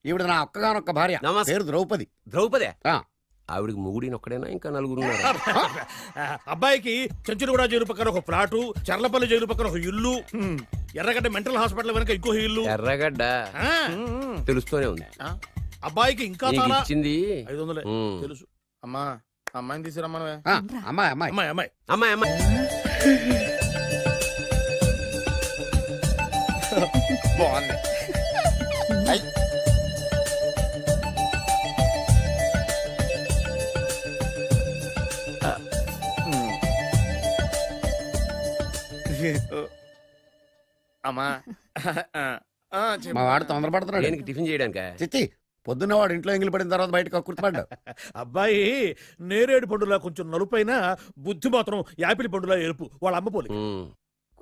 ఈవిడ నా ఒక్కగానొక్క భార్య. నమస్తే. పేరు ద్రౌపది. ద్రౌపదే ఆ. ఆవిడికి మొగుడిని ఒక్కడేనా ఇంకా నలుగురు అబ్బాయికి చెంచులగూడ జైలు పక్కన ఒక ప్లాటు, చర్లపల్లి జైలు పక్కన ఒక ఇల్లు, ఎర్రగడ్డ మెంటల్ హాస్పిటల్ వెనక ఇంకో ఇల్లు. ఎర్రగడ్డ ఆ, తెలుస్తూనే ఉంది. అబ్బాయికి ఇంకా నీకు చాలా ఇచ్చింది 500 ఉమ్. తెలుసు. అమ్మా అమ్మాయిని తీసుకురమ్మనవే. అమ్మాయి అమ్మాయి అమ్మాయి అమ్మాయి అమ్మాయి అమ్మాయి బాగుంది. అమ్మా మా వాడు తొందరపడుతున్నాడు. దేనికి టిఫిన్ చేయడానికా? చిచ్చి పొద్దున్న వాడు ఇంట్లో ఎంగిలి పడిన తర్వాత బయటకు కుర్తుపడ్డాడు. అబ్బాయి నేరేడు పండులా కొంచెం నలుపైన, బుద్ధి మాత్రం యాపిల్ పండులా ఎరుపు. వాళ్ళ అమ్మ పోలి. ఉమ్.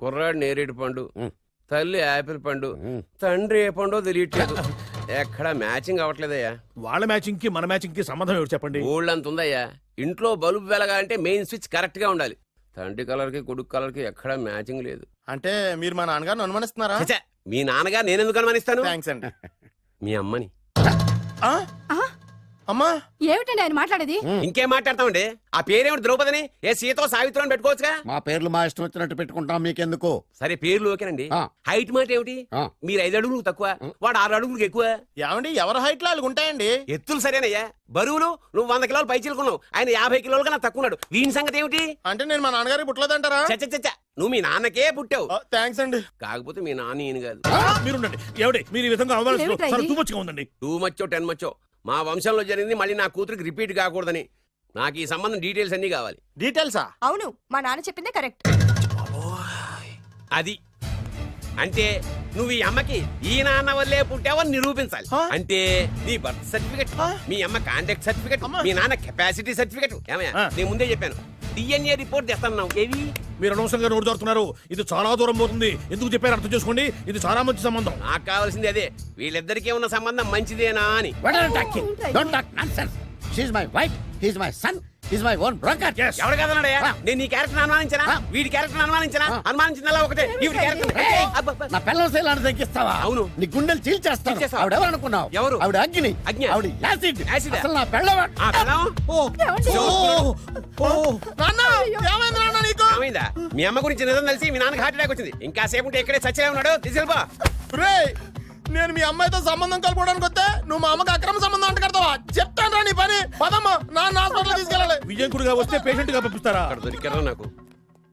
కుర్రాడు నేరేడు పండు, ఉమ్. తల్లి యాపిల్ పండు, ఉమ్. తండ్రి ఏ పండో తెలియట్లేదు. ఎక్కడ మ్యాచింగ్ అవ్వట్లేదయ్యా. వాళ్ళ మ్యాచింగ్ కి మన మ్యాచింగ్ కి సంబంధం ఏమిటి చెప్పండి. ఊళ్ళంత ఉందయ్యా. ఇంట్లో బల్బు వెలగాలంటే మెయిన్ స్విచ్ కరెక్ట్ గా ఉండాలి. తండ్రి కలర్ కి కొడుకు కలర్ కి ఎక్కడ మ్యాచింగ్ లేదు. అంటే మీరు మా నాన్నగారిని అనుమానిస్తున్నారా? ఛ, మీ నాన్నగారు నేనెందుకు అనుమానిస్తాను? థ్యాంక్స్ అండి. మీ అమ్మని. ఆ? అమ్మా ఏమిటండి ఆయన మాట్లాడేది? ఇంకేం మాట్లాడతామండి? ఆ పేరేమిటి ద్రౌపదిని? ఏ సీతో సావిత్రం అని పెట్టుకోవచ్చుగా. మా పేర్లు మా ఇష్టం వచ్చినట్టు పెట్టుకుంటాం, మీకెందుకు? సరే పేర్లు ఓకేనండి. ఆ. హైట్ మాట ఏమిటి? ఆ. మీరు 5 అడుగులు తక్కువ, వాడు 6 అడుగులకు ఎక్కువ. ఏమండి ఎవరి హైట్ లో వాళ్ళకి ఉంటాయండి. ఎత్తులు సరేనయ్యా. బరువులు నువ్వు 100 కిలోలు పై చిలుకున్నావు, ఆయన 50 కిలోలు కన్నా తక్కువ ఉన్నాడు. వీని సంగతి ఏమిటి? అంటే నేను మా నాన్నగారికి పుట్టలేదంటారా? చచ్చ నువ్వు మీ నాన్నకే పుట్టావు. థ్యాంక్స్ అండి. కాకపోతే మీ నాన్న ఈయన కాదు. మీరుండండి. ఎవడే మీరు ఈ విధంగా ఏమిటా ఇది? తూపచ్చిగా ఉందండి. 2 మచ్చో 10 మచ్చో మా వంశంలో జరిగింది మళ్ళీ నా కూతురికి రిపీట్ కాకూడదని నాకు ఈ సంబంధం డీటెయిల్స్ అన్ని కావాలి. డీటెయిల్సా? అవును, మా నాన్న చెప్పిందే కరెక్ట్. అది అంటే నువ్వు ఈ అమ్మకి ఈ నాన్న వల్లే పుట్టావని నిరూపించాలి. అంటే నీ బర్త్ సర్టిఫికెట్, మీ అమ్మ కాంటాక్ట్ సర్టిఫికెట్, మీ నాన్న కెపాసిటీ సర్టిఫికెట్. ఏమయ్యా నేను ముందే చెప్పాను DNA రిపోర్ట్ తెస్తాను. ఏవి మీరు అనవసరంగా నోరు జారుతున్నారు. ఇది చాలా దూరం పోతుంది. ఎందుకు చెప్పారు అర్థం చేసుకోండి. ఇది చాలా మంచి సంబంధం. నాకు కావాల్సింది అదే, వీళ్ళిద్దరికీ ఉన్న సంబంధం మంచిదేనా అని. What are you talking? Don't talk nonsense. She's my wife, he's my son, he's my own broker. Yes. ఎవరు కదన్నాడయ్యా? నేను నీ క్యారెక్టర్ అనుమానించనా? వీడి క్యారెక్టర్ అనుమానించనా? అనుమానించిందల్లా ఒకటే, వీడి క్యారెక్టర్. నా పిల్లల శైలాన్ని తగ్గిస్తావా? అవును. నీ గుండెలు చీల్చేస్తాను. చీల్చేస్తావా? ఆవిడ ఎవరు అనుకున్నావు? ఎవరు? ఆవిడ అగ్ని. అగ్ని? ఆవిడ యాసిడ్. యాసిడ్? అసలు నా పిల్లవ. ఆ పిల్లం? నాన్న ఏమైంది నాన్న నీకు? ఏమైందా? మీ అమ్మ గురించి నిజం తెలిసి మీ నాన్నకి హార్ట్ అటాక్ వచ్చింది. ఇంకా సేపు ఉంటే ఇక్కడే చచ్చలే ఉన్నాడు. తీసుకెళ్ళిపో. రేయ్, నేను మీ అమ్మాయితో సంబంధం కలుపుకోవడానికి వస్తే నువ్వు మా అమ్మకి అక్రమ సంబంధం అంట కడతావా? చెప్తాను రా నీ పని. పదమ్మా, నాన్న హాస్పిటల్ తీసుకెళ్ళాలి. విజయకుడిగా వస్తే పేషెంట్ గా పంపిస్తారా? అక్కడ దొరికారా నాకు?